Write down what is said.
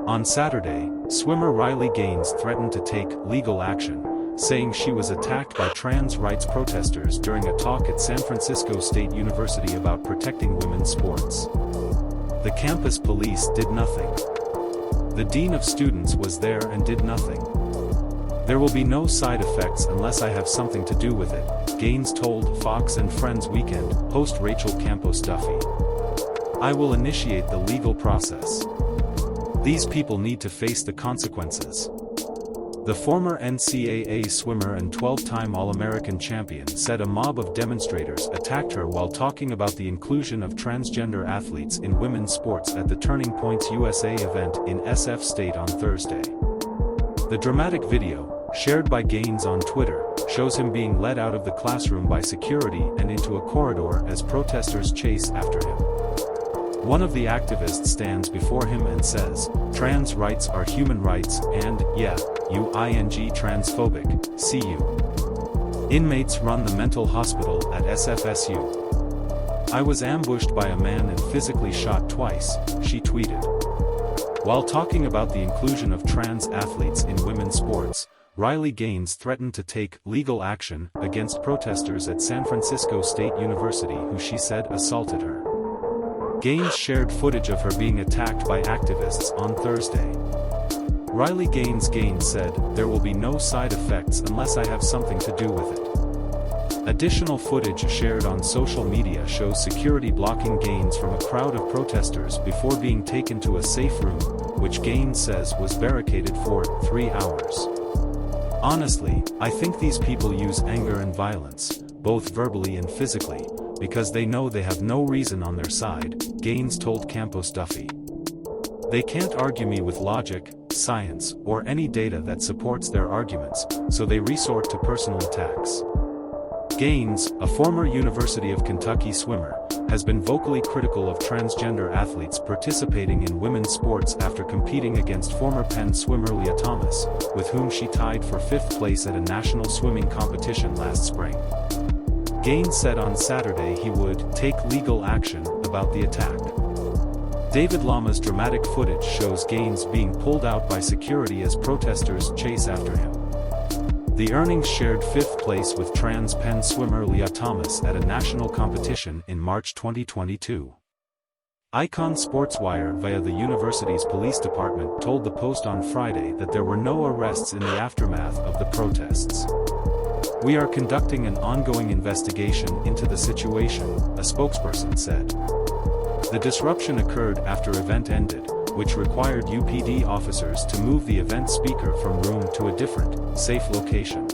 On Saturday, swimmer Riley Gaines threatened to take legal action, saying she was attacked by trans rights protesters during a talk at San Francisco State University about protecting women's sports. The campus police did nothing. The dean of students was there and did nothing. There will be no side effects unless I have something to do with it, Gaines told Fox and Friends Weekend host Rachel Campos Duffy. I will initiate the legal process. These people need to face the consequences. The former NCAA swimmer and 12-time All-American champion said a mob of demonstrators attacked her while talking about the inclusion of transgender athletes in women's sports at the Turning Points USA event in SF State on Thursday. The dramatic video, shared by Gaines on Twitter, shows him being led out of the classroom by security and into a corridor as protesters chase after him. One of the activists stands before him and says, "Trans rights are human rights and, yeah, you transphobic, see you." Inmates run the mental hospital at SFSU. I was ambushed by a man and physically shot twice, she tweeted. While talking about the inclusion of trans athletes in women's sports, Riley Gaines threatened to take legal action against protesters at San Francisco State University who she said assaulted her. Gaines shared footage of her being attacked by activists on Thursday. Riley Gaines said, "There will be no side effects unless I have something to do with it." Additional footage shared on social media shows security blocking Gaines from a crowd of protesters before being taken to a safe room, which Gaines says was barricaded for 3 hours. "Honestly, I think these people use anger and violence, both verbally and physically, because they know they have no reason on their side," Gaines told Campos Duffy. "They can't argue me with logic, science, or any data that supports their arguments, so they resort to personal attacks." Gaines, a former University of Kentucky swimmer, has been vocally critical of transgender athletes participating in women's sports after competing against former Penn swimmer Leah Thomas, with whom she tied for 5th place at a national swimming competition last spring. Gaines said on Saturday he would take legal action about the attack. David Lama's dramatic footage shows Gaines being pulled out by security as protesters chase after him. The earnings shared 5th place with trans Penn swimmer Leah Thomas at a national competition in March 2022. Icon SportsWire via the university's police department told the Post on Friday that there were no arrests in the aftermath of the protests. "We are conducting an ongoing investigation into the situation," a spokesperson said. The disruption occurred after event ended, which required UPD officers to move the event speaker from room to a different, safe location.